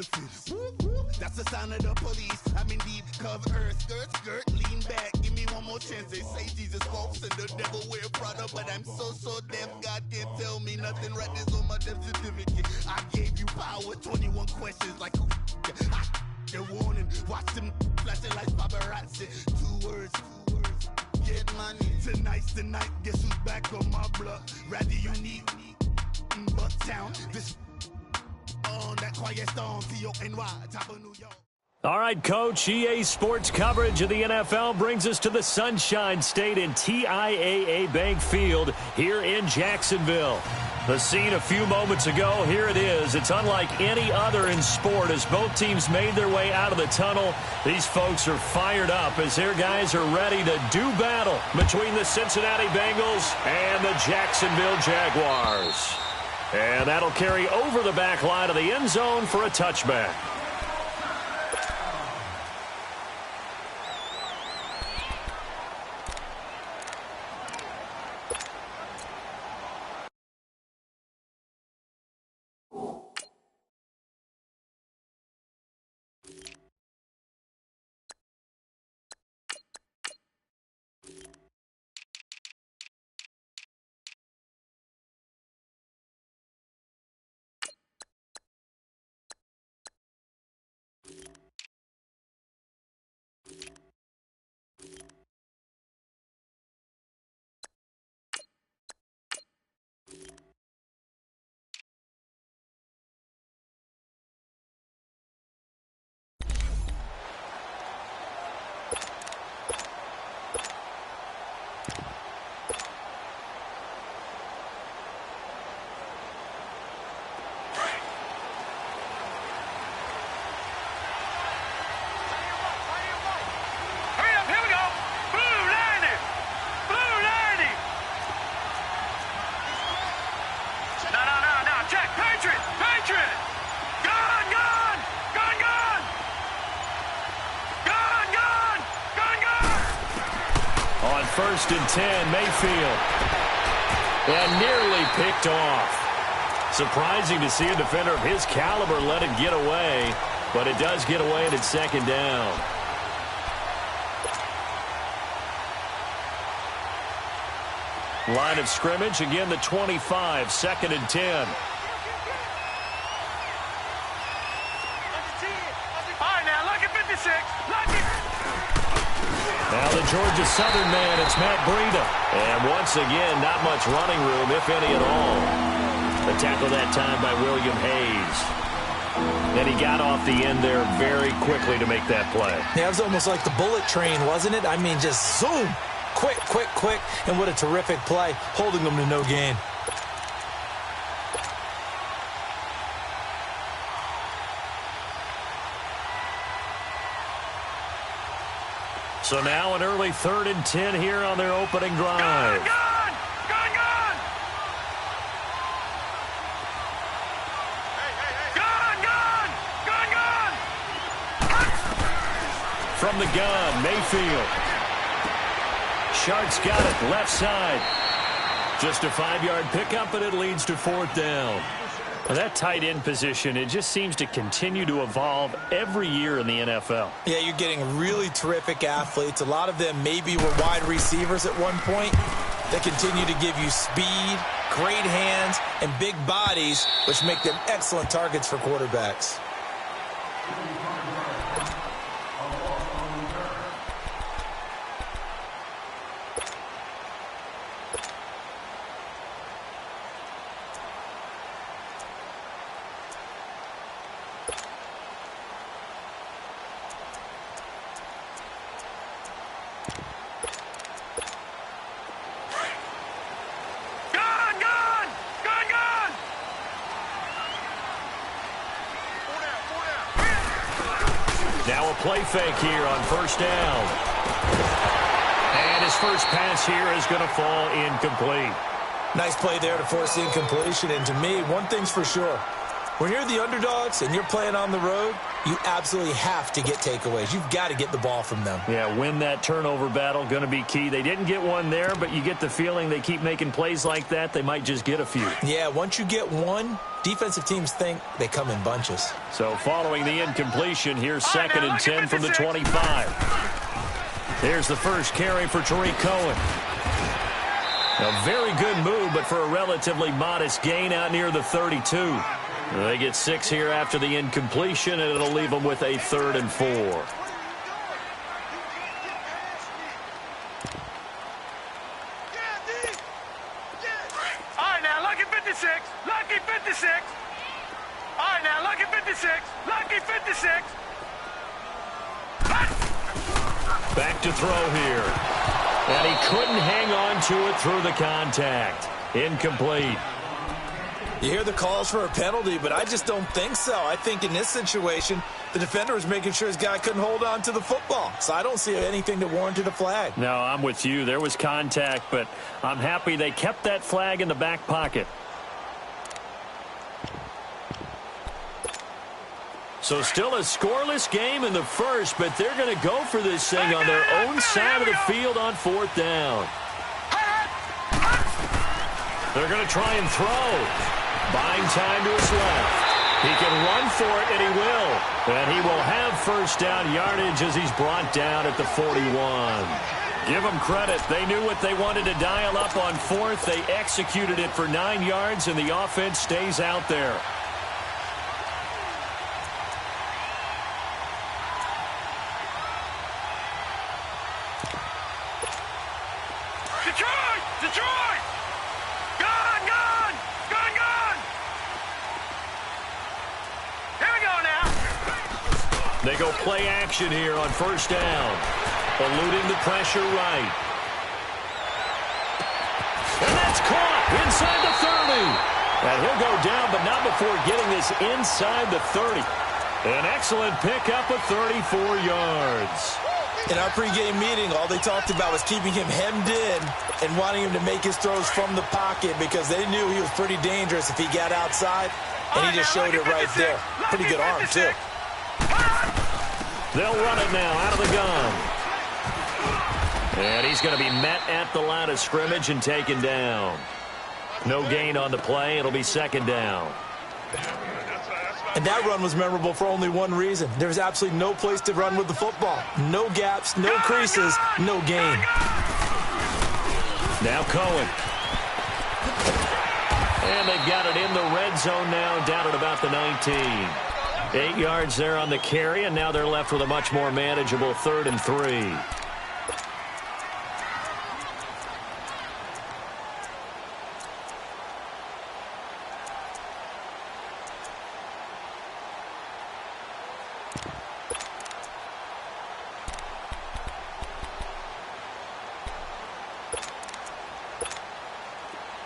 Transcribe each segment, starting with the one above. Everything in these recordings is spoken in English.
the fittest. That's the sign of the police. I'm in deep cover, skirt, lean back. Give me one more chance. They say Jesus walks and the devil wear Prada, but I'm so deaf. God can't tell me nothing. Right there's on my death certificate. I gave you power. 21 questions like a warning. Watch them flashing like paparazzi. Two words. Get money. Tonight's the night. Guess who's back on my block? Rather unique. Bucktown. This on that quiet storm. T-O-N-Y. Top of New York. All right, Coach, EA Sports coverage of the NFL brings us to the Sunshine State in TIAA Bank Field here in Jacksonville. The scene a few moments ago, here it is. It's unlike any other in sport as both teams made their way out of the tunnel. These folks are fired up as their guys are ready to do battle between the Cincinnati Bengals and the Jacksonville Jaguars. And that'll carry over the back line of the end zone for a touchback. First and 10, Mayfield. And nearly picked off. Surprising to see a defender of his caliber let it get away, but it does get away and it's second down. Line of scrimmage, again the 25, second and 10. Now the Georgia Southern man, it's Matt Breida. And once again, not much running room, if any at all. The tackle that time by William Hayes. And he got off the end there very quickly to make that play. Yeah, it was almost like the bullet train, wasn't it? I mean, just zoom. Quick. And what a terrific play, holding them to no gain. So now an early 3rd and 10 here on their opening drive. Gone! From the gun, Mayfield. Shart's got it, left side. Just a 5-yard pickup, and it leads to 4th down. Well, that tight end position, it just seems to continue to evolve every year in the NFL. Yeah, you're getting really terrific athletes. A lot of them maybe were wide receivers at one point. They continue to give you speed, great hands, and big bodies, which make them excellent targets for quarterbacks. Now a play fake here on 1st down. And his first pass here is going to fall incomplete. Nice play there to force the incompletion. And to me, one thing's for sure. When you're the underdogs and you're playing on the road, you absolutely have to get takeaways. You've got to get the ball from them. Yeah, win that turnover battle, going to be key. They didn't get one there, but you get the feeling they keep making plays like that, they might just get a few. Yeah, once you get one, defensive teams think they come in bunches. So following the incompletion, here's 2nd and 10 from the 25. Here's the first carry for Tariq Cohen. A very good move, but for a relatively modest gain out near the 32. They get 6 here after the incompletion, and it'll leave them with a 3rd and 4. All right, now, lucky 56. Lucky 56. All right, now, lucky 56. Lucky 56. Back to throw here. And he couldn't hang on to it through the contact. Incomplete. You hear the calls for a penalty, but I just don't think so. I think in this situation, the defender was making sure his guy couldn't hold on to the football. So I don't see anything that warranted a flag. No, I'm with you. There was contact, but I'm happy they kept that flag in the back pocket. So still a scoreless game in the first, but they're going to go for this thing on their own side of the field on 4th down. They're going to try and throw. Buying time to his left. He can run for it, and he will. And he will have first down yardage as he's brought down at the 41. Give them credit. They knew what they wanted to dial up on 4th. They executed it for 9 yards, and the offense stays out there. Detroit! Detroit! Gone! Gone! Gone! Gone! Here we go now. They go play action here on 1st down. Eluding the pressure right. And that's caught inside the 30. And he'll go down, but not before getting this inside the 30. An excellent pickup of 34 yards. In our pregame meeting, all they talked about was keeping him hemmed in and wanting him to make his throws from the pocket because they knew he was pretty dangerous if he got outside, and he just showed it right there. Pretty good arm, too. They'll run it now out of the gun. And he's going to be met at the line of scrimmage and taken down. No gain on the play. It'll be 2nd down. And that run was memorable for only one reason. There was absolutely no place to run with the football. No gaps, no creases, no gain. Now Cohen. And they've got it in the red zone now, down at about the 19. 8 yards there on the carry, and now they're left with a much more manageable 3rd and 3.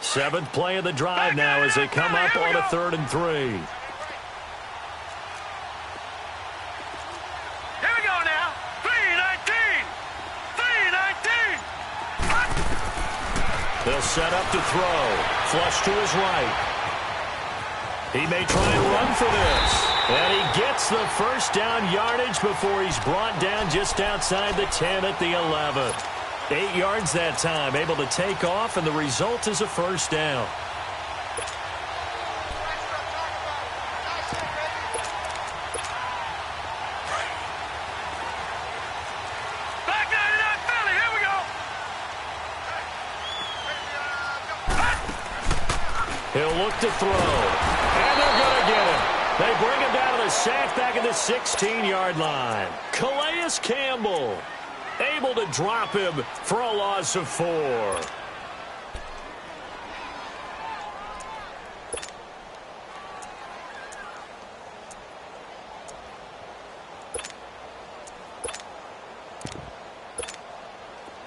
Seventh play of the drive now as they come up on a 3rd and 3. Here we go now. 3-19. 3-19. They'll set up to throw. Flush to his right. He may try and run for this. And he gets the first down yardage before he's brought down just outside the 10 at the 11. 8 yards that time, able to take off, and the result is a first down. Back 99 Philly. Here we go. He'll look to throw. And they're going to get him. They bring him down to the sack back at the 16-yard line. Calais Campbell able to drop him for a loss of 4.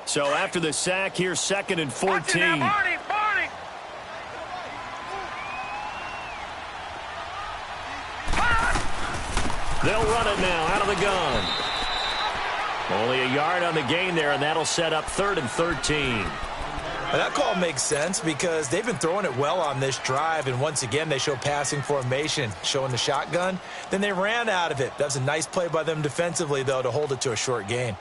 So after the sack, here's 2nd and 14. Barney. They'll run it now out of the gun. Only a yard on the gain there, and that'll set up 3rd and 13. Now, that call makes sense because they've been throwing it well on this drive, and once again they show passing formation, showing the shotgun. Then they ran out of it. That's a nice play by them defensively, though, to hold it to a short gain.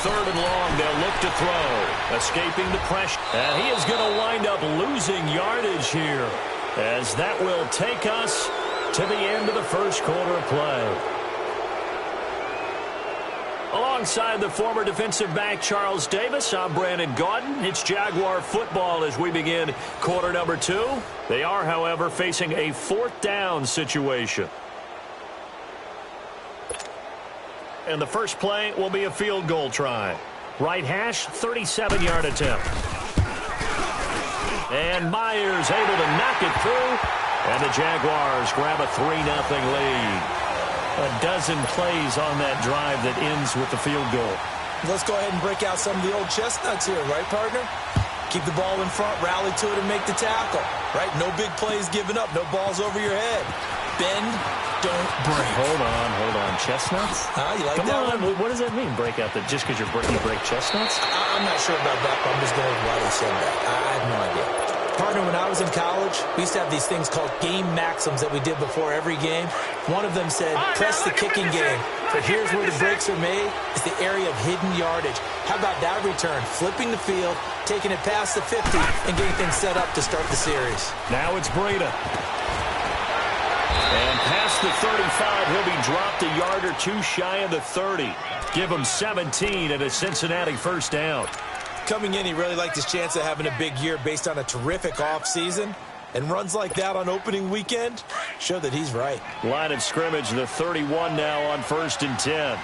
Third and long, they'll look to throw. Escaping the pressure. And he is going to wind up losing yardage here, as that will take us to the end of the first quarter of play. Alongside the former defensive back Charles Davis, I'm Brandon Gaudin. It's Jaguar football as we begin quarter number 2. They are, however, facing a fourth down situation. And the first play will be a field goal try. Right hash, 37-yard attempt. And Myers able to knock it through. And the Jaguars grab a 3-0 lead. A dozen plays on that drive that ends with the field goal. Let's go ahead and break out some of the old chestnuts here, right, partner? Keep the ball in front, rally to it, and make the tackle. Right? No big plays given up, no balls over your head. Bend, don't break. Hold on. Chestnuts? You like Come that on. one? What does that mean, break out? That just because you break chestnuts? I'm not sure about that, but I'm just going with why they said that. I have no idea. Partner, when I was in college, we used to have these things called game maxims that we did before every game. One of them said, press the kicking game. But here's where the breaks are made. It's the area of hidden yardage. How about that return? Flipping the field, taking it past the 50, and getting things set up to start the series. Now it's Breida. And past the 35, he'll be dropped a yard or two shy of the 30. Give him 17 and a Cincinnati first down. Coming in, he really liked his chance of having a big year based on a terrific offseason. And runs like that on opening weekend show that he's right. Line of scrimmage, the 31 now on 1st and 10.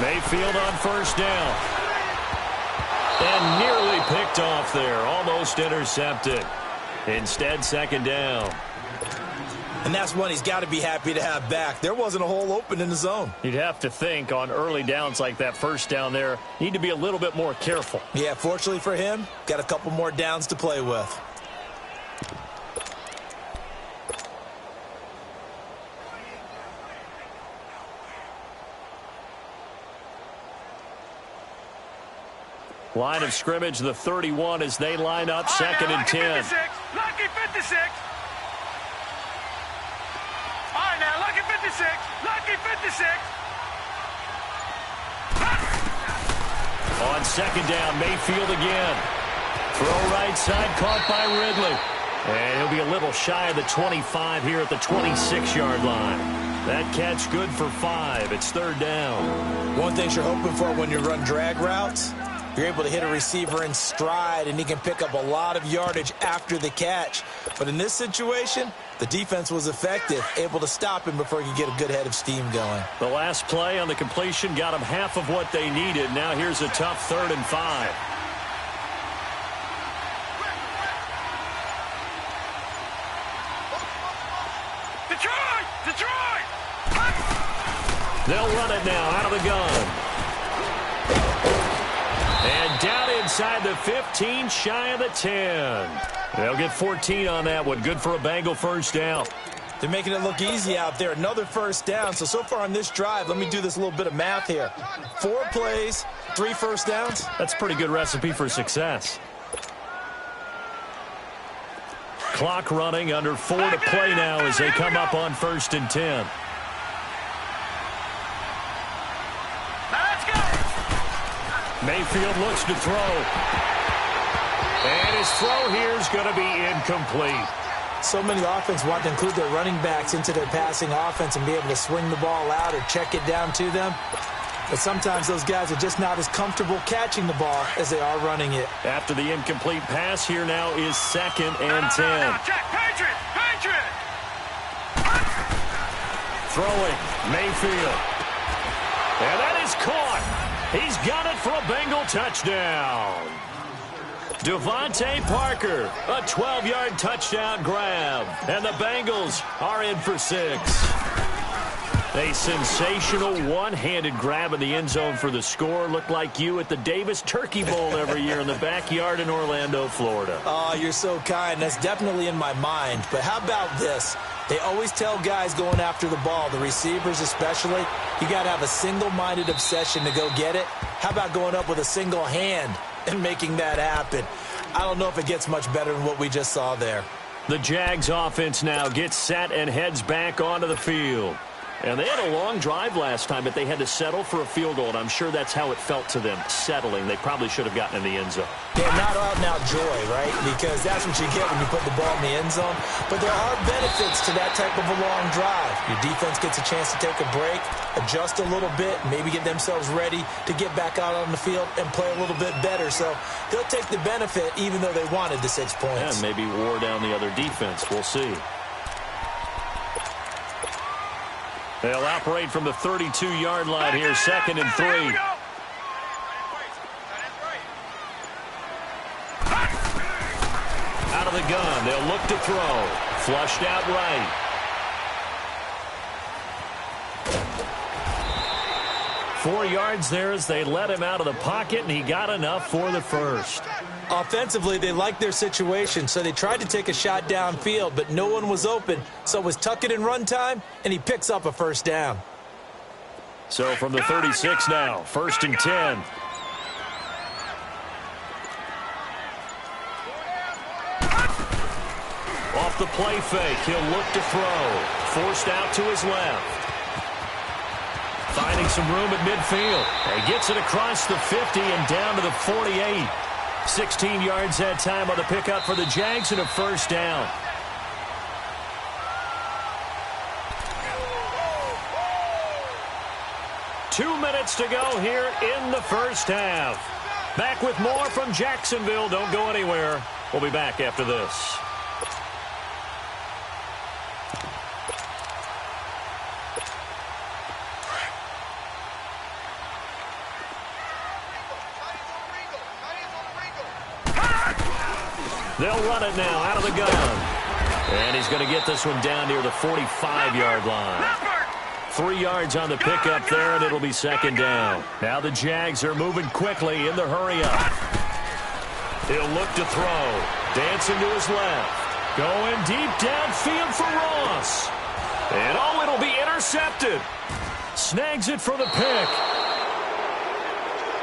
Mayfield on first down. And nearly picked off there. Almost intercepted. Instead, second down. And that's one he's got to be happy to have back. There wasn't a hole open in the zone. You'd have to think on early downs like that first down there, need to be a little bit more careful. Yeah, fortunately for him, got a couple more downs to play with. Line of scrimmage, the 31 as they line up, second and 10. Lucky 56. All right, now, lucky 56. Lucky 56. On second down, Mayfield again. Throw right side, caught by Ridley. And he'll be a little shy of the 25 here at the 26-yard line. That catch good for 5. It's third down. One thing you're hoping for when you run drag routes, you're able to hit a receiver in stride, and he can pick up a lot of yardage after the catch. But in this situation, the defense was effective, able to stop him before he could get a good head of steam going. The last play on the completion got them half of what they needed. Now here's a tough 3rd and 5. Detroit! They'll run it now out of the gun. And down inside the 15, shy of the 10. They'll get 14 on that one. Good for a Bengal first down. They're making it look easy out there. Another first down. So far on this drive, let me do this little bit of math here. 4 plays, 3 first downs. That's a pretty good recipe for success. Clock running, under 4 to play now as they come up on 1st and 10. Mayfield looks to throw. And his throw here is going to be incomplete. So many offenses want to include their running backs into their passing offense and be able to swing the ball out or check it down to them. But sometimes those guys are just not as comfortable catching the ball as they are running it. After the incomplete pass, here now is 2nd and 10. Patriot! Throwing, Mayfield. And that is caught. He's got it for a Bengal touchdown. Devontae Parker, a 12-yard touchdown grab. And the Bengals are in for 6. A sensational one-handed grab in the end zone for the score. Looked like you at the Davis Turkey Bowl every year in the backyard in Orlando, Florida. Oh, you're so kind. That's definitely in my mind. But how about this? They always tell guys going after the ball, the receivers especially, you got to have a single-minded obsession to go get it. How about going up with a single hand and making that happen? I don't know if it gets much better than what we just saw there. The Jags offense now gets set and heads back onto the field. And they had a long drive last time, but they had to settle for a field goal, and I'm sure that's how it felt to them, settling. They probably should have gotten in the end zone. Yeah, not out-and-out joy, right? Because that's what you get when you put the ball in the end zone. But there are benefits to that type of a long drive. Your defense gets a chance to take a break, adjust a little bit, maybe get themselves ready to get back out on the field and play a little bit better. So they'll take the benefit even though they wanted the 6 points. Yeah, maybe wore down the other defense. We'll see. They'll operate from the 32-yard line here, 2nd and 3. Out of the gun, they'll look to throw. Flushed out right. Four yards there as they let him out of the pocket, and he got enough for the first. Offensively, they liked their situation, so they tried to take a shot downfield, but no one was open. So it was tuck it in run time, and he picks up a first down. So from the 36 now, 1st and 10. Off the play fake, he'll look to throw. Forced out to his left. Finding some room at midfield. He gets it across the 50 and down to the 48. 16 yards that time on the pickup for the Jags and a first down. Two minutes to go here in the first half. Back with more from Jacksonville. Don't go anywhere. We'll be back after this. They'll run it now out of the gun. And he's going to get this one down near the 45-yard line. 3 yards on the pickup there, and it'll be 2nd down. Now the Jags are moving quickly in the hurry-up. He'll look to throw. Dancing to his left. Going deep downfield for Ross. And it'll be intercepted. Snags it for the pick.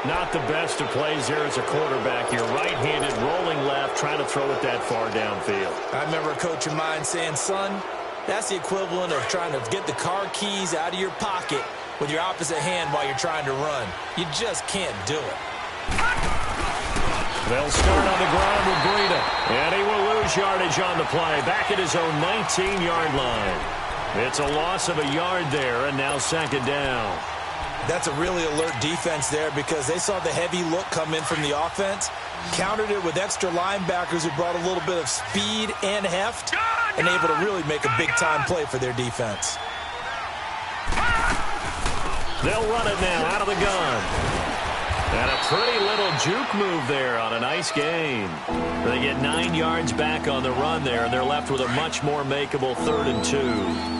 Not the best of plays here as a quarterback. You're right-handed, rolling left, trying to throw it that far downfield. I remember a coach of mine saying, son, that's the equivalent of trying to get the car keys out of your pocket with your opposite hand while you're trying to run. You just can't do it. They'll start on the ground with Breida. And he will lose yardage on the play. Back at his own 19-yard line. It's a loss of a yard there, and now 2nd down. That's a really alert defense there because they saw the heavy look come in from the offense, countered it with extra linebackers who brought a little bit of speed and heft, and able to really make a big-time play for their defense. They'll run it now out of the gun. And a pretty little juke move there on a nice gain. They get 9 yards back on the run there, and they're left with a much more makeable 3rd and 2.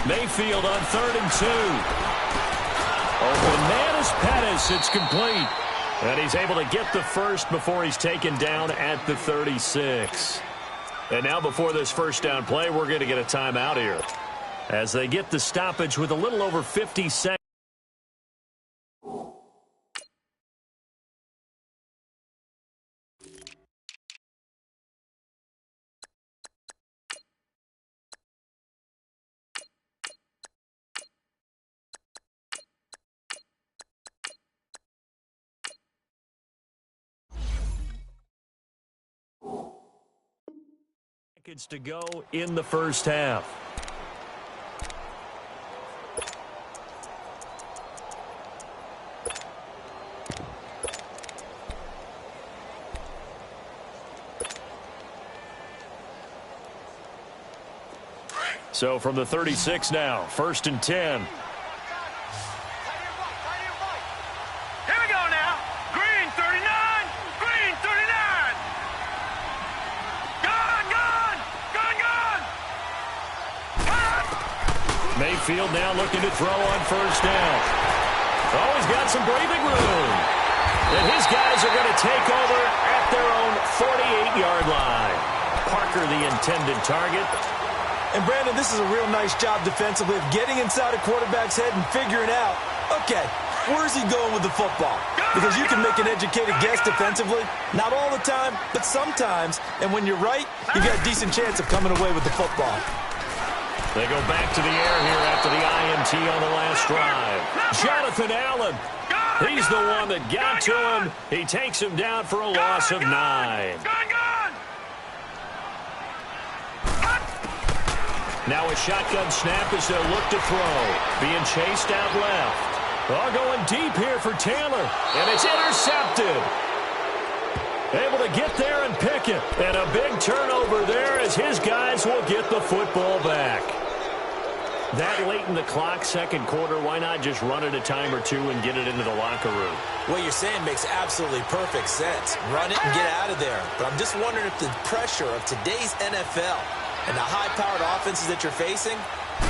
Mayfield on 3rd and 2. Open man is Pettis. It's complete. And he's able to get the first before he's taken down at the 36. And now before this first down play, we're going to get a timeout here. As they get the stoppage with a little over 50 seconds. To go in the first half. So from the 36 now, 1st and 10. midfield now looking to throw on first down. Oh, he's got some breathing room. And his guys are going to take over at their own 48-yard line. Parker, the intended target. And, Brandon, this is a real nice job defensively of getting inside a quarterback's head and figuring out, okay, where's he going with the football? Because you can make an educated guess defensively. Not all the time, but sometimes. And when you're right, you've got a decent chance of coming away with the football. They go back to the air here after the INT on the last drive. Jonathan Allen. He's the one that got to him. He takes him down for a loss of 9. Now a shotgun snap as they'll look to throw. Being chased out left. Going deep here for Taylor. And it's intercepted. Able to get there and pick it. And a big turnover there as his guys will get the football back. That late in the clock, second quarter, why not just run it a time or two and get it into the locker room? What you're saying makes absolutely perfect sense. Run it and get out of there. But I'm just wondering if the pressure of today's NFL and the high-powered offenses that you're facing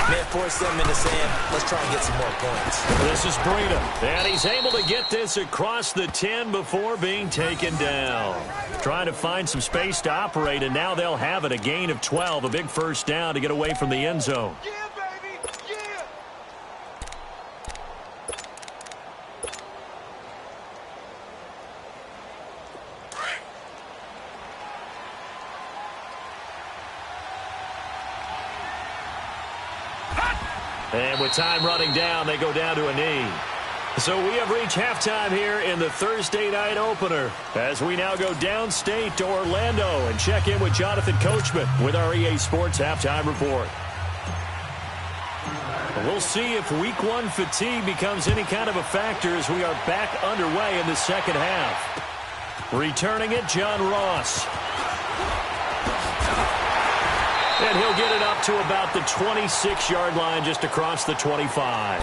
may have forced them into saying, let's try and get some more points. This is Breida, and he's able to get this across the 10 before being taken down. Trying to find some space to operate, and now they'll have it. A gain of 12, a big first down to get away from the end zone. And with time running down, they go down to a knee. So we have reached halftime here in the Thursday night opener as we now go downstate to Orlando and check in with Jonathan Coachman with our EA Sports Halftime Report. We'll see if Week 1 fatigue becomes any kind of a factor as we are back underway in the second half. Returning it, John Ross. And he'll get it up to about the 26-yard line just across the 25.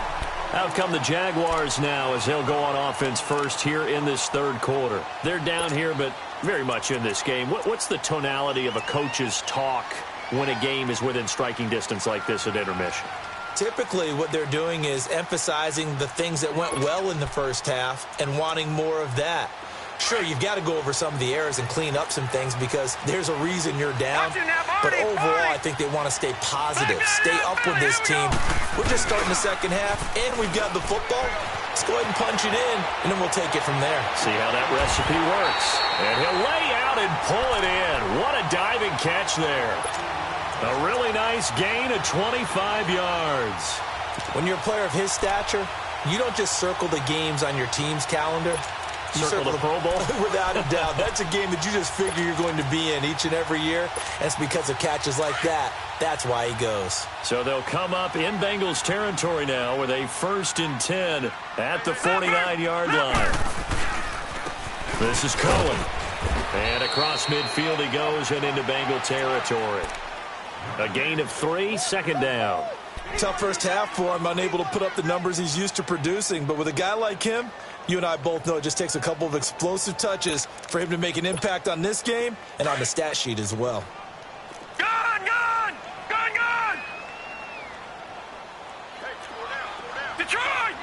Out come the Jaguars now as they'll go on offense first here in this third quarter. They're down here, but very much in this game. What's the tonality of a coach's talk when a game is within striking distance like this at intermission? Typically, what they're doing is emphasizing the things that went well in the first half and wanting more of that. Sure, you've got to go over some of the errors and clean up some things because there's a reason you're down. But overall, I think they want to stay positive, stay up with this team. We're just starting the second half, and we've got the football. Let's go ahead and punch it in, and then we'll take it from there. See how that recipe works. And he'll lay out and pull it in. What a diving catch there. A really nice gain of 25 yards. When you're a player of his stature, you don't just circle the games on your team's calendar. You circle the Pro Bowl? Without a doubt. That's a game that you just figure you're going to be in each and every year. And it's because of catches like that. That's why he goes. So they'll come up in Bengals territory now with a 1st and 10 at the 49-yard line. This is Cohen. And across midfield he goes and into Bengal territory. A gain of 3, second down. Tough first half for him, unable to put up the numbers he's used to producing. But with a guy like him, you and I both know it just takes a couple of explosive touches for him to make an impact on this game and on the stat sheet as well. Gone! Detroit!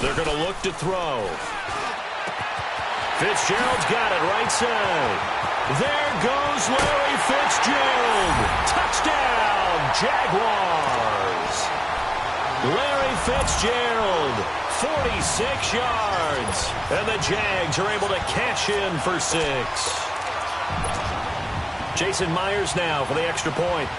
They're going to look to throw. Fitzgerald's got it right side. There goes Larry Fitzgerald. Touchdown, Jaguars. Larry Fitzgerald, 46 yards. And the Jags are able to cash in for 6. Jason Myers now for the extra point.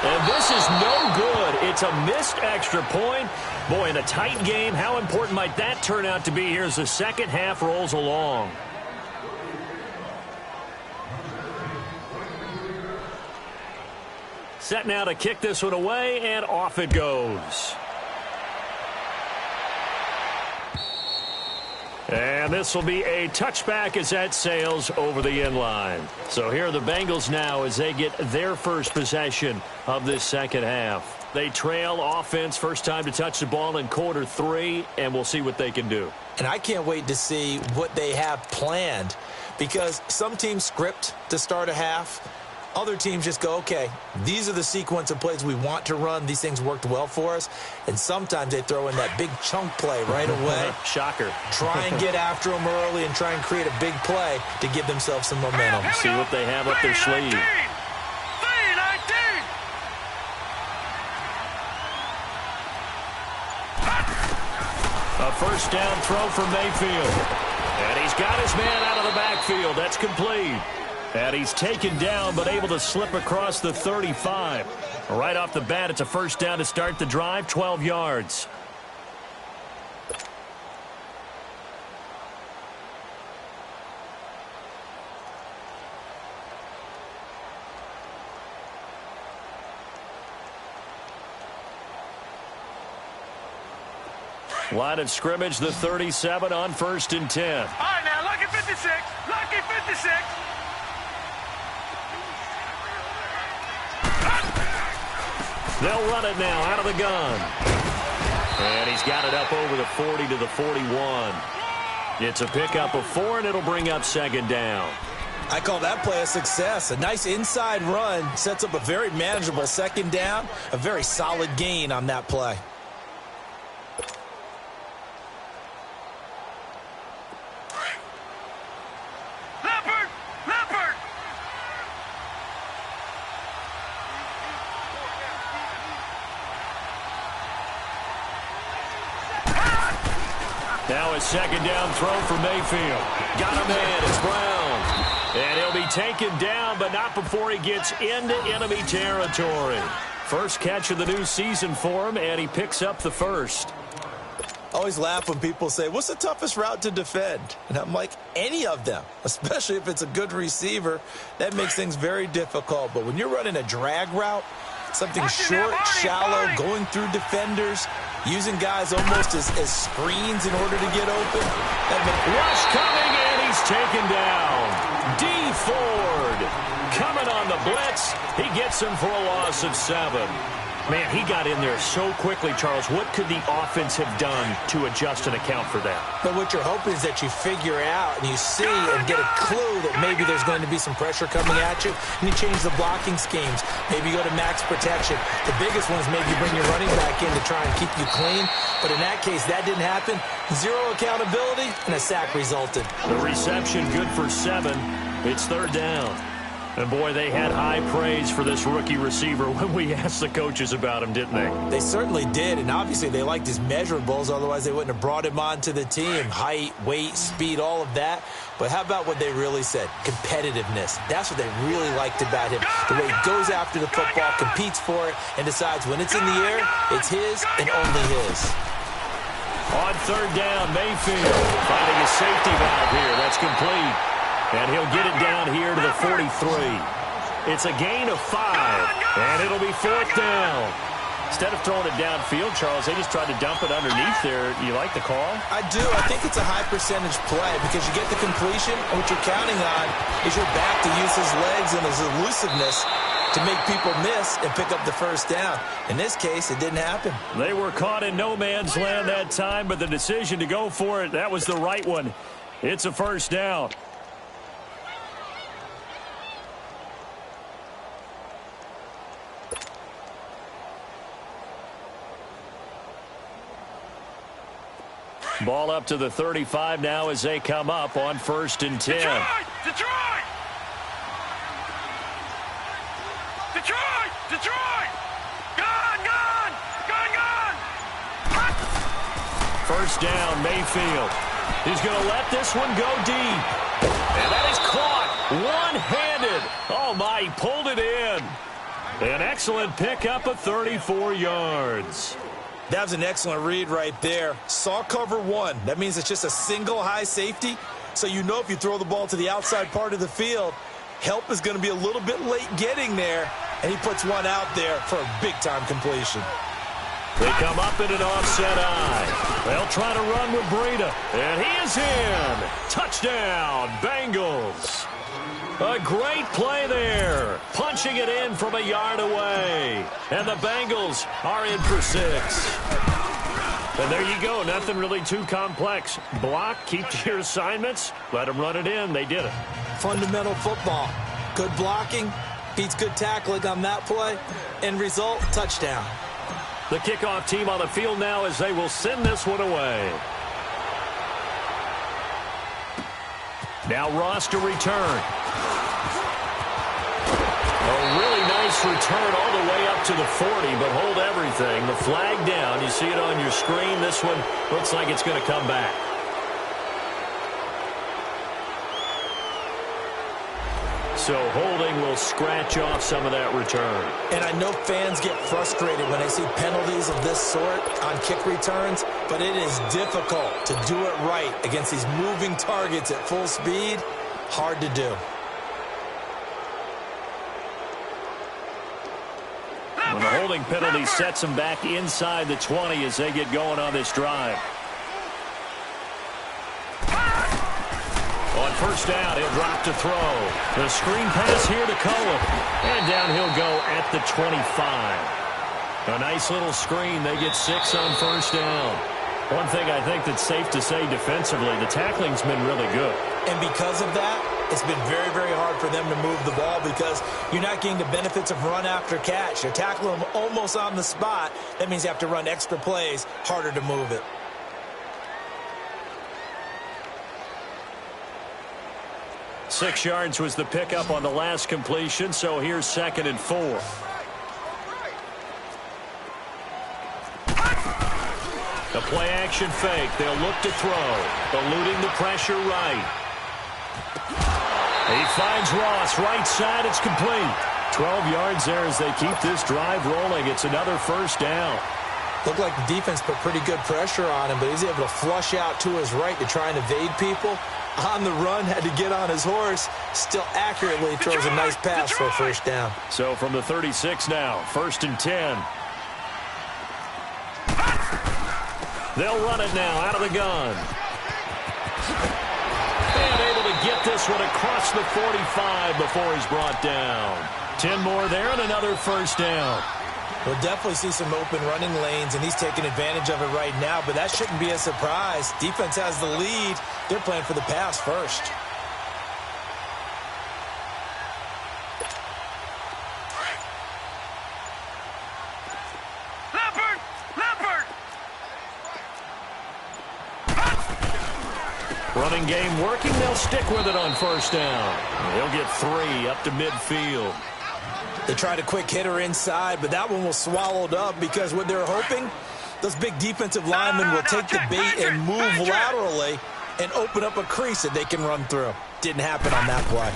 And this is no good. It's a missed extra point. Boy, in a tight game, how important might that turn out to be here as the second half rolls along? Set now to kick this one away, and off it goes. And this will be a touchback as that sails over the end line. So here are the Bengals now as they get their first possession of this second half. They trail offense first time to touch the ball in quarter 3, and we'll see what they can do. And I can't wait to see what they have planned, because some teams script to start a half. Other teams just go, okay, these are the sequence of plays we want to run. These things worked well for us. And sometimes they throw in that big chunk play right away. Shocker. Try and get after them early and try and create a big play to give themselves some momentum. See what they have up their sleeve. 319. A first down throw for Mayfield. And he's got his man out of the backfield. That's complete. And he's taken down but able to slip across the 35. Right off the bat, it's a first down to start the drive, 12 yards. Line of scrimmage, the 37 on 1st and 10. All right, now, lucky 56. Lucky 56. They'll run it now out of the gun. And he's got it up over the 40 to the 41. It's a pickup of 4, and it'll bring up 2nd down. I call that play a success. A nice inside run sets up a very manageable 2nd down. A very solid gain on that play. Now a 2nd down throw for Mayfield. Got a man. It's Brown. And he'll be taken down, but not before he gets into enemy territory. First catch of the new season for him, and he picks up the first. I always laugh when people say, what's the toughest route to defend? And I'm like, any of them, especially if it's a good receiver. That makes things very difficult. But when you're running a drag route, something short, shallow, going through defenders, using guys almost as screens in order to get open. Rush coming, and he's taken down. D. Ford coming on the blitz. He gets him for a loss of 7. Man, he got in there so quickly, Charles. What could the offense have done to adjust and account for that? But what you're hoping is that you figure out and you see and get a clue that maybe there's going to be some pressure coming at you, and you change the blocking schemes. Maybe you go to max protection. The biggest one is maybe you bring your running back in to try and keep you clean. But in that case, that didn't happen. 0 accountability, and a sack resulted. The reception good for 7. It's 3rd down. And, boy, they had high praise for this rookie receiver when we asked the coaches about him, didn't they? They certainly did, and obviously they liked his measurables. Otherwise, they wouldn't have brought him onto the team. Height, weight, speed, all of that. But how about what they really said? Competitiveness. That's what they really liked about him. The way he goes after the football, competes for it, and decides when it's in the air, it's his and only his. On 3rd down, Mayfield finding a safety valve here. That's complete. And he'll get it down here to the 43. It's a gain of 5, and it'll be 4th down. Instead of throwing it downfield, Charles, they just tried to dump it underneath there. You like the call? I do. I think it's a high-percentage play because you get the completion, and what you're counting on is your back to use his legs and his elusiveness to make people miss and pick up the first down. In this case, it didn't happen. They were caught in no man's land that time, but the decision to go for it, that was the right one. It's a first down. Ball up to the 35 now as they come up on 1st and 10. Detroit! Detroit! Detroit! Gone! First down, Mayfield. He's going to let this one go deep. And that is caught one-handed. Oh, my, he pulled it in. An excellent pickup of 34 yards. That was an excellent read right there. Saw cover 1. That means it's just a single high safety. So you know if you throw the ball to the outside part of the field, help is going to be a little bit late getting there. And he puts one out there for a big-time completion. They come up in an offset eye. They'll try to run with Breida. And he is in. Touchdown, Bengals. A great play there. Punching it in from a yard away. And the Bengals are in for 6. And there you go. Nothing really too complex. Block, keep to your assignments, let them run it in. They did it. Fundamental football. Good blocking beats good tackling on that play. End result, touchdown. The kickoff team on the field now as they will send this one away. Now Ross to return. A really nice return all the way up to the 40, but hold everything. The flag down. You see it on your screen. This one looks like it's going to come back. So holding will scratch off some of that return. And I know fans get frustrated when they see penalties of this sort on kick returns, but it is difficult to do it right against these moving targets at full speed. Hard to do. When the holding penalty sets them back inside the 20 as they get going on this drive. On first down, he'll drop to throw. The screen pass here to Cohen. And down he'll go at the 25. A nice little screen. They get 6 on first down. One thing I think that's safe to say defensively, the tackling's been really good. And because of that, it's been very, very hard for them to move the ball because you're not getting the benefits of run after catch. You're tackling them almost on the spot. That means you have to run extra plays, harder to move it. Six yards was the pickup on the last completion, so here's 2nd and 4. The play action fake. They'll look to throw. Eluding the pressure right. He finds Ross. Right side. It's complete. 12 yards there as they keep this drive rolling. It's another first down. Looked like the defense put pretty good pressure on him, but he's able to flush out to his right to try and evade people. On the run, had to get on his horse. Still accurately throws a nice pass for a first down. So from the 36 now, 1st and 10. They'll run it now out of the gun. And able to get this one across the 45 before he's brought down. 10 more there and another first down. We'll definitely see some open running lanes, and he's taking advantage of it right now, but that shouldn't be a surprise. Defense has the lead. They're playing for the pass first. Running game working. They'll stick with it on first down. He'll get 3 up to midfield. They tried a quick hitter inside, but that one was swallowed up because what they're hoping, those big defensive linemen will take the bait and move laterally and open up a crease that they can run through. Didn't happen on that play.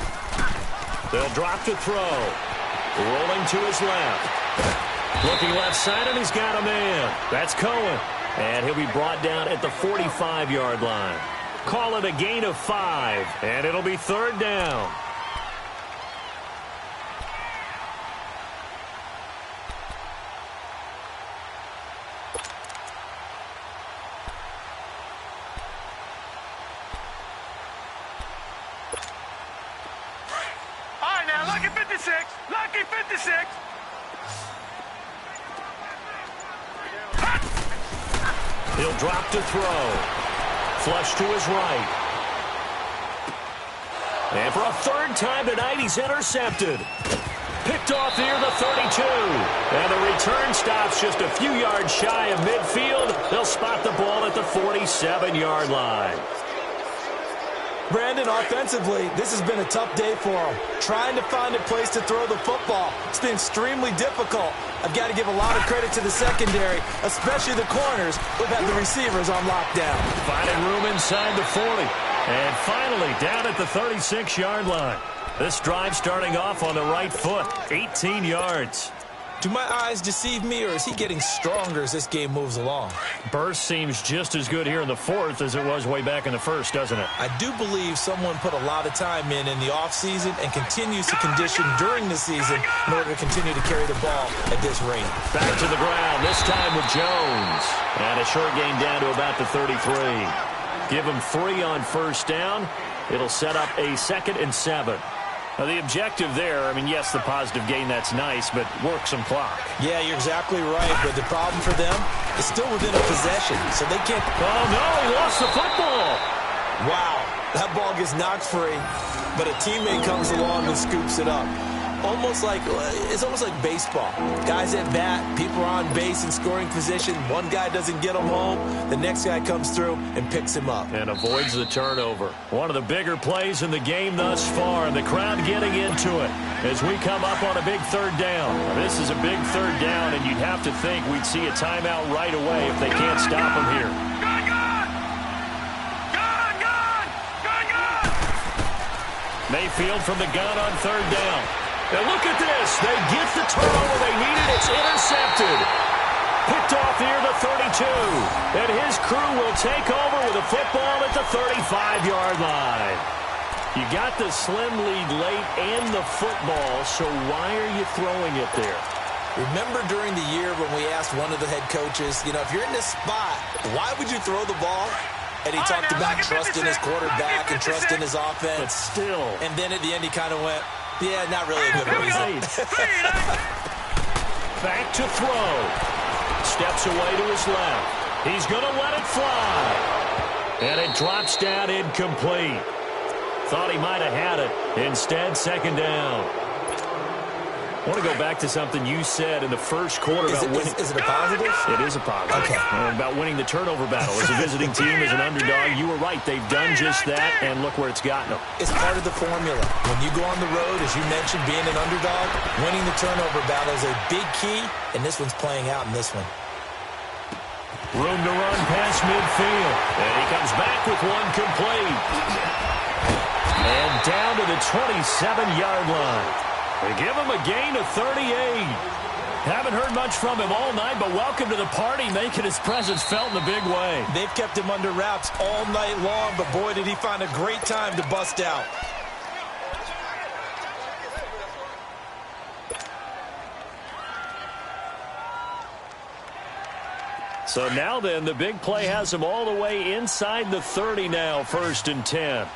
They'll drop to throw. Rolling to his left. Looking left side, and he's got a man. That's Cohen. And he'll be brought down at the 45-yard line. Call it a gain of 5, and it'll be 3rd down. Lucky 56! Lucky 56! He'll drop to throw. Flush to his right. And for a 3rd time tonight, he's intercepted. Picked off near the 32. And the return stops just a few yards shy of midfield. They'll spot the ball at the 47-yard line. Brandon, offensively, this has been a tough day for him. Trying to find a place to throw the football. It's been extremely difficult. I've got to give a lot of credit to the secondary, especially the corners, who've had the receivers on lockdown. Finding room inside the 40. And finally, down at the 36-yard line. This drive starting off on the right foot, 18 yards. Do my eyes deceive me, or is he getting stronger as this game moves along? Burst seems just as good here in the 4th as it was way back in the 1st, doesn't it? I do believe someone put a lot of time in the offseason and continues to condition during the season in order to continue to carry the ball at this rate. Back to the ground, this time with Jones. And a short gain down to about the 33. Give him 3 on first down. It'll set up a 2nd and 7. Now, the objective there, I mean, yes, the positive gain, that's nice, but work some clock. Yeah, you're exactly right, but the problem for them is still within a possession, so they can't... Oh, no, he lost the football. Wow, that ball gets knocked free, but a teammate comes along and scoops it up. It's almost like baseball. Guys at bat, people are on base in scoring position. One guy doesn't get him home. The next guy comes through and picks him up. And avoids the turnover. One of the bigger plays in the game thus far, and the crowd getting into it as we come up on a big third down. This is a big third down, and you'd have to think we'd see a timeout right away if they can't stop him here. Mayfield from the gun on third down. Now look at this. They get the turnover they needed. It's intercepted. Picked off near the 32. And his crew will take over with a football at the 35-yard line. You got the slim lead late and the football, so why are you throwing it there? Remember during the year when we asked one of the head coaches, if you're in this spot, why would you throw the ball? And he talked about trusting his quarterback and trusting his offense. But still. And then at the end he kind of went, yeah, not really a good reason. Back to throw. Steps away to his left. He's going to let it fly. And it drops down incomplete. Thought he might have had it. Instead, second down. I want to go back to something you said in the first quarter about winning. Is it a positive? It is a positive. Okay. About winning the turnover battle. As a visiting team, as an underdog, you were right. They've done just that, and look where it's gotten them. It's part of the formula. When you go on the road, as you mentioned, being an underdog, winning the turnover battle is a big key, and this one's playing out in this one. Room to run past midfield. And he comes back with one complete. And down to the 27-yard line. They give him a gain of 38. Haven't heard much from him all night, but welcome to the party, making his presence felt in a big way. They've kept him under wraps all night long, but boy, did he find a great time to bust out. So now then, the big play has him all the way inside the 30 now, 1st and 10.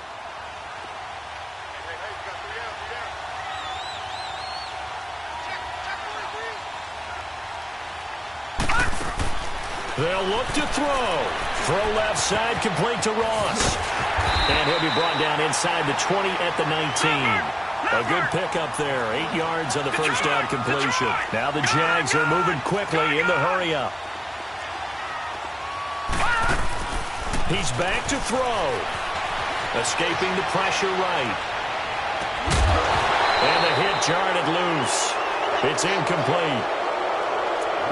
They'll look to throw. Throw left side, complete to Ross. And he'll be brought down inside the 20 at the 19. A good pickup there. 8 yards on the first down completion. Now the Jags are moving quickly in the hurry-up. He's back to throw. Escaping the pressure right. And the hit jarred it loose. It's incomplete.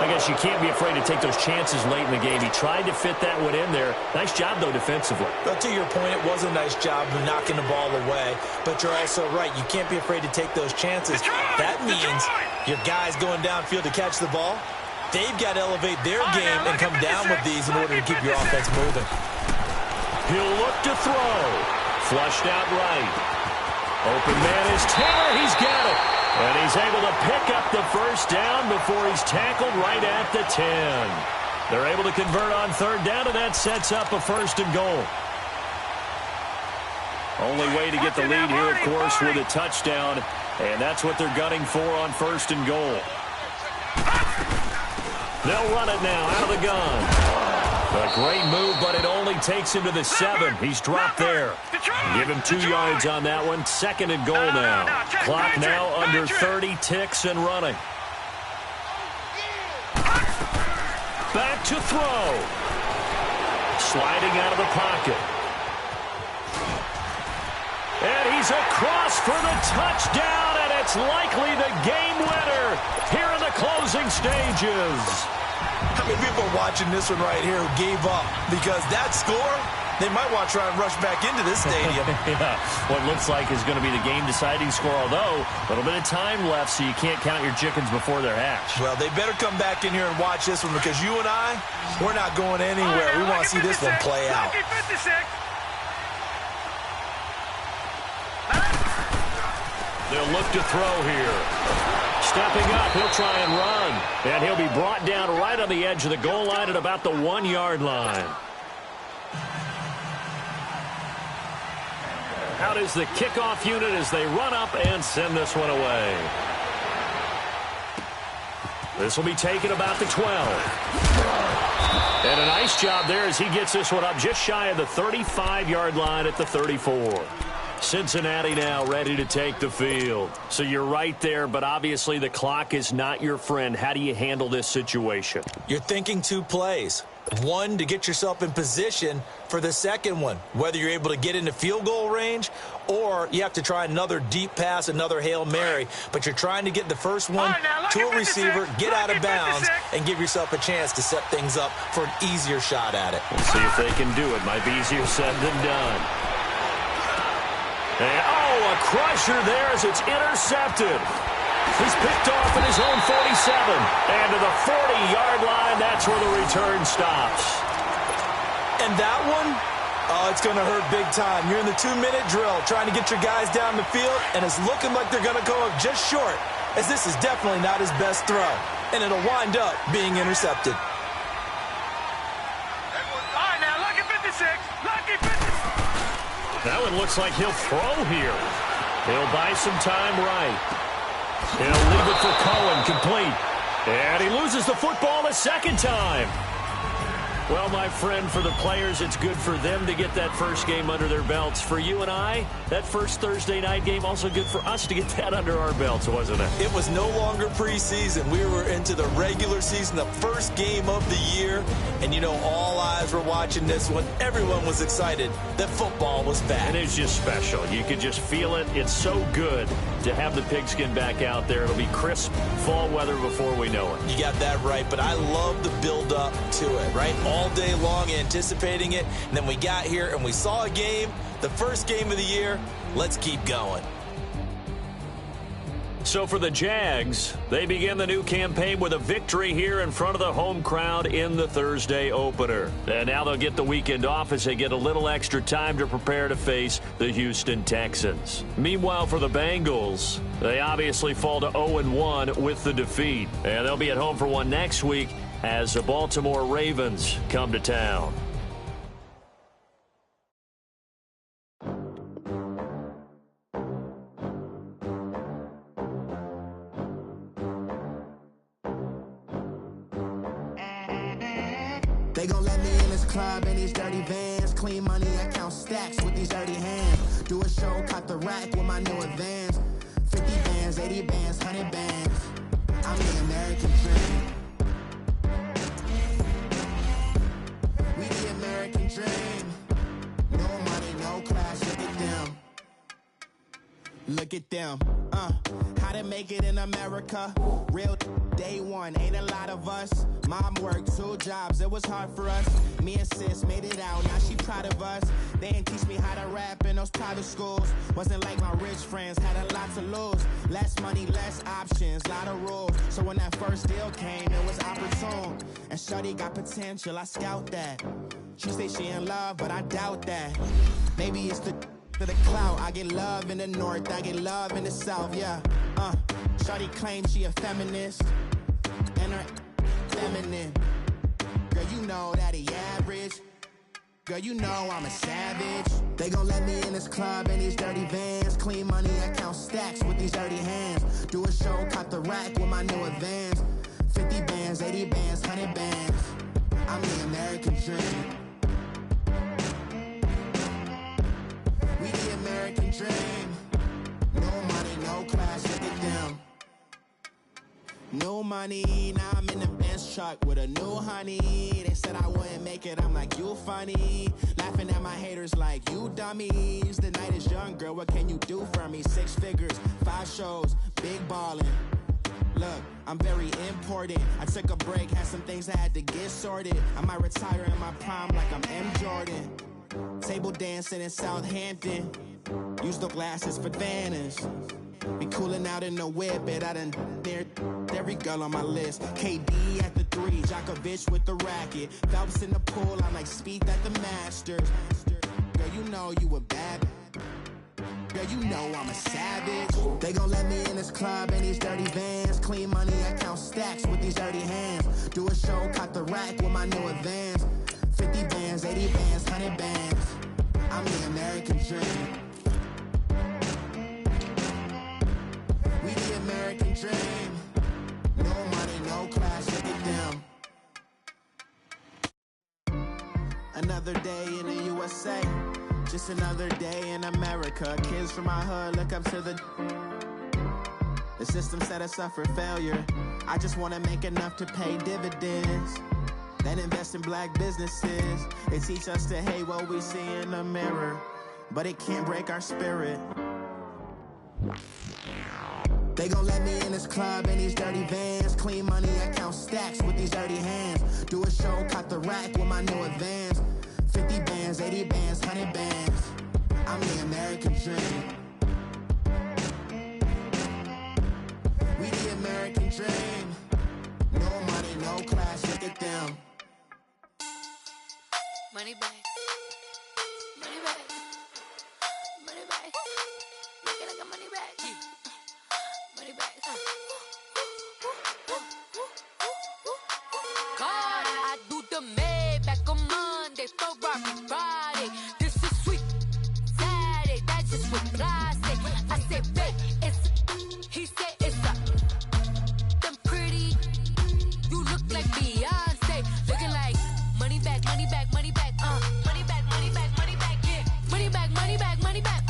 I guess you can't be afraid to take those chances late in the game. He tried to fit that one in there. Nice job, though, defensively. But to your point, it was a nice job of knocking the ball away. But you're also right. You can't be afraid to take those chances. That means your guys going downfield to catch the ball, they've got to elevate their game and come down with these in order to keep your offense moving. He'll look to throw. Flushed out right. Open man is Taylor. He's got it. And he's able to pick up the first down before he's tackled right at the 10. They're able to convert on third down, and that sets up a 1st and goal. Only way to get the lead here, of course, with a touchdown. And that's what they're gunning for on 1st and goal. They'll run it now out of the gun. A great move, but it only takes him to the 7. He's dropped there. Give him 2 yards on that one. 2nd and goal now. Clock now under 30 ticks and running. Back to throw. Sliding out of the pocket. And he's across for the touchdown, and it's likely the game winner here in the closing stages. How many people are watching this one right here who gave up? Because that score, they might want to try and rush back into this stadium. Yeah, what looks like is going to be the game-deciding score, although a little bit of time left, so you can't count your chickens before they're hatched. Well, they better come back in here and watch this one, because you and I, we're not going anywhere. We want to see this one play out. They'll look to throw here. Stepping up, he'll try and run. And he'll be brought down right on the edge of the goal line at about the 1-yard line. Out is the kickoff unit as they run up and send this one away. This will be taken about the 12. And a nice job there as he gets this one up just shy of the 35-yard line at the 34. Cincinnati now ready to take the field. So you're right there, but obviously the clock is not your friend. How do you handle this situation? You're thinking 2 plays. One, to get yourself in position for the second one, whether you're able to get into field goal range or you have to try another deep pass, another Hail Mary. But you're trying to get the first one to a receiver, get out of bounds, and give yourself a chance to set things up for an easier shot at it. We'll see if they can do it. Might be easier said than done. And, a crusher there as it's intercepted. He's picked off at his own 47. And to the 40-yard line, that's where the return stops. And that one, it's going to hurt big time. You're in the 2-minute drill trying to get your guys down the field, and it's looking like they're going to go up just short, as this is definitely not his best throw. And it'll wind up being intercepted. All right, now, lucky 56. Lucky 56. That one looks like he'll throw here. He'll buy some time right. He'll leave it for Cohen, complete. And he loses the football a second time. Well, my friend, for the players, it's good for them to get that first game under their belts. For you and I, that first Thursday night game, also good for us to get that under our belts, wasn't it? It was no longer preseason. We were into the regular season, the first game of the year. And, you know, all eyes were watching this one. Everyone was excited that football was back. And it's just special. You could just feel it. It's so good to have the pigskin back out there. It'll be crisp fall weather before we know it. You got that right, but I love the build-up to it, right? All day long anticipating it, and then we got here and we saw a game, the first game of the year. Let's keep going. So for the Jags, they begin the new campaign with a victory here in front of the home crowd in the Thursday opener. And now they'll get the weekend off as they get a little extra time to prepare to face the Houston Texans. Meanwhile, for the Bengals, they obviously fall to 0-1 with the defeat. And they'll be at home for one next week as the Baltimore Ravens come to town. They gon' let me in this club in these dirty vans. Clean money, I count stacks with these dirty hands. Do a show, cop the rack with my new advance. 50 bands, 80 bands, 100 bands. I'm the American dream. We the American dream. No money, no class, look at them. Look at them, how to make it in America. Real day one, ain't a lot of us. Mom worked 2 jobs, it was hard for us. Me and sis made it out, now she proud of us. They didn't teach me how to rap in those private schools. Wasn't like my rich friends, had a lot to lose. Less money, less options, lot of rules. So when that first deal came, it was opportune. And shawty got potential, I scout that. She say she in love, but I doubt that. Maybe it's the clout. I get love in the north, I get love in the south, yeah. Shawty claims she a feminist, and her feminine. Girl, you know that he average. Girl, you know I'm a savage. They gon' let me in this club in these dirty vans. Clean money, I count stacks with these dirty hands. Do a show, cop the rack with my new advance. 50 bands, 80 bands, 100 bands. I'm the American dream. We the American dream. No money, no class, look at them. No money, now I'm in the Benz truck with a new honey. They said I wouldn't make it, I'm like, you funny. Laughing at my haters like, you dummies. The night is young, girl, what can you do for me? 6 figures, 5 shows, big ballin'. Look, I'm very important. I took a break, had some things I had to get sorted. I might retire in my prime like I'm M. Jordan. Table dancing in Southampton. Use the glasses for Vannas. Be cooling out in the whip, but I done dared every girl on my list. KD at the 3, Djokovic with the racket. Phelps in the pool, I'm like Speed at the Masters. Girl, you know you a bad. Girl, you know I'm a savage. They gon' let me in this club in these dirty vans. Clean money, I count stacks with these dirty hands. Do a show, cop the rack with my new advance. 50 bands, 80 bands, 100 bands. I'm the American dream. dream. No money, no class, look at them. Another day in the USA, just another day in America. Kids from my hood look up to the system set us up for failure. I just want to make enough to pay dividends, then invest in black businesses. It teach us to hate what we see in the mirror, but it can't break our spirit. They gon' let me in this club in these dirty vans. Clean money, I count stacks with these dirty hands. Do a show, cut the rack with my new advance. 50 bands, 80 bands, 100 bands. I'm the American dream. We the American dream. No money, no class, look at them. Money back. Money back. Money back. Make it like a money back. Money back. God, I do the Maybach on Monday, Ferrari Friday. This is sweet Saturday, that's just what I say. I say, babe, it's he said it's a them pretty. You look like Beyonce, looking like money back, money back, money back, money back, money back, money back, yeah, money back, money back, money back,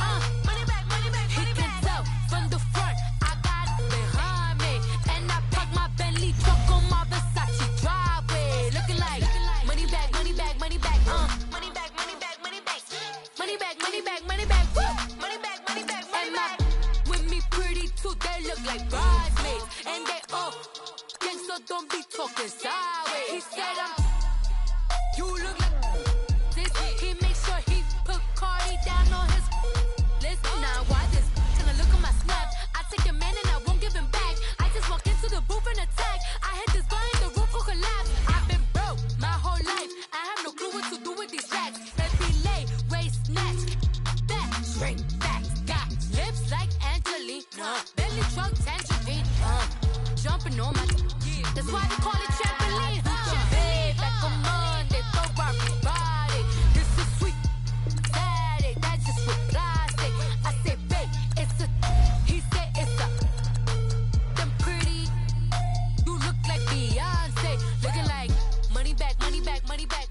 money back, money back. He can tell from the front, I got it behind me, and I park my Bentley truck on my Versace driveway, looking like money back, money back, money back, money back, money back, money back, money back, money back, money back, money back, money back, money back. With me pretty too, they look like bridesmaids, and they all gang, so don't be talking sideways. He said you look like this. He make sure he put Cardi down on his list. Now why this? Gonna look at my snap. I take your man and I won't give him back. I just walk into the booth and attack. I hit this guy in the roof will collapse. I've been broke my whole life. I have no clue what to do with these racks. Baby lay, waist snatch, back, straight back. Got lips like Angelina, belly truck tangerine. Jumping on my, that's why they call it trampoline. Babe, back on Monday, Ferrari Friday. This is sweet Saturday, that's just what I say. I say, babe, it's a, he said it's a, them pretty. You look like Beyonce, looking like money back, money back, money back,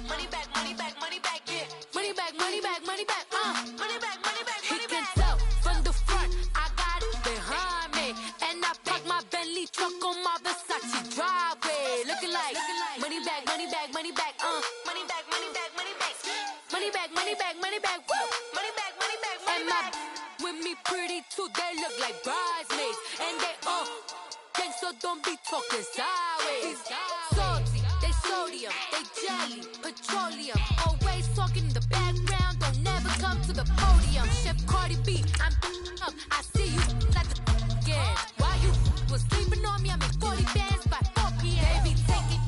money back, money back, money back, yeah, money back, money back, money back, money back, money back. He can tell from the front, I got it behind me, and I park my Bentley truck on my Versace driveway, looking like money back, money back, money back, money back, money back, money back, money back, money back, money back, woo, money back, money back, money back. With me pretty too, they look like bridesmaids, and they all gang, so don't be talking sideways. Salty, they sodium, they jelly, petroleum, always talking in the background, don't never come to the podium. Chef Cardi B, I'm up, I see you like the again. While you was sleeping on me, I make 40 bands by 4 p.m. Baby, take it.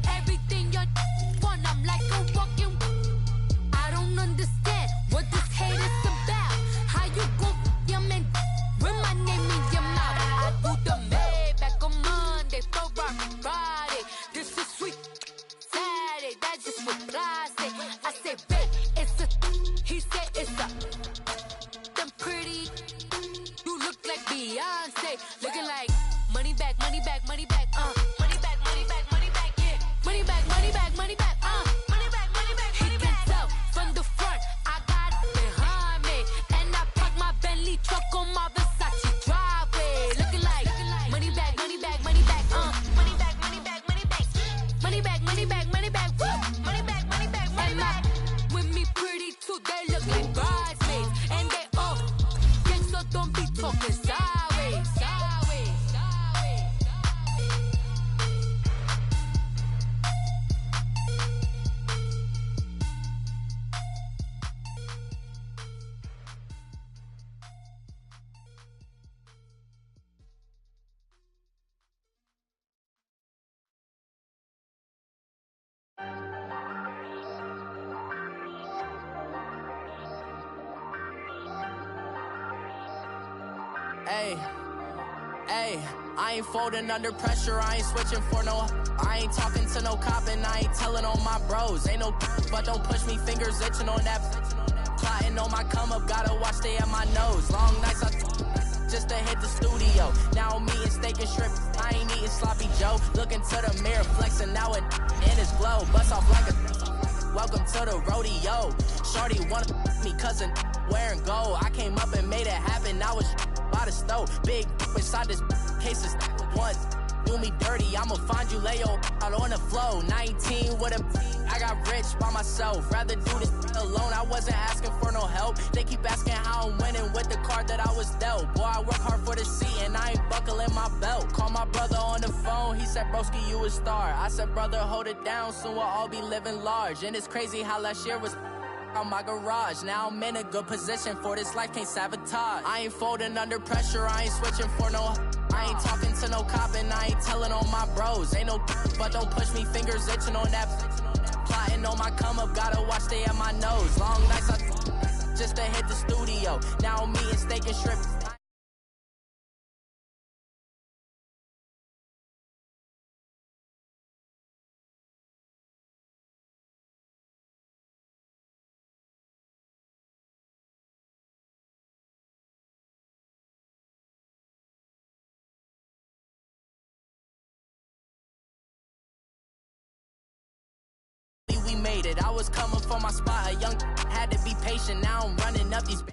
Everything you want, I'm like a walking. I don't understand what this hate is about. How you gon' your man with my name in your mouth? I do the Maybach on Monday, Ferrari Friday. This is sweet Saturday, that's just what I say. I say, babe, it's a, he said it's a, them pretty. You look like Beyonce, looking like money back, money back, money back, money back, money back, money back, yeah, money back, money back, money back, money back, money back. He can tell from the front, I got it behind me, and I park my Bentley truck on my Versace driveway, looking like money back, money back, money back, money back, money back, money back, money back, money back, money back, woo, money back, money back, money back. With me pretty too, they look like bridesmaids, and they all gang, so don't be talking sideways, sideways, sideways. Hey, I ain't folding under pressure, I ain't switching for no. I ain't talking to no cop and I ain't telling on my bros. Ain't no but don't push me, fingers itching on that. Plotting on my come up, gotta watch stay at my nose. Long nights just to hit the studio. Now I'm eating steak and shrimp, I ain't eating sloppy Joe. Looking to the mirror, flexing now it in his glow. Bust off like a welcome to the rodeo. Shorty wanna me cousin wearing gold. I came up and made it happen, I was by the stove. Big inside this case is one. Do me dirty, I'ma find you, lay your out on the floor. 19 with a I got rich by myself. Rather do this alone, I wasn't asking for no help. They keep asking how I'm winning with the card that I was dealt. Boy, I work hard for the seat and I ain't buckling my belt. Call my brother on the phone, he said, broski, you a star. I said, brother, hold it down, soon we'll all be living large. And it's crazy how last year was on my garage. Now I'm in a good position for this life, can't sabotage. I ain't folding under pressure, I ain't switching for no. I ain't talking to no cop and I ain't telling on my bros. Ain't no but don't push me, fingers itching on that. Plotting on my come up, gotta watch stay at my nose. Long nights just to hit the studio. Now I'm eating steak and shrimp. We made it. I was coming for my spot. A young had to be patient. Now I'm running up these.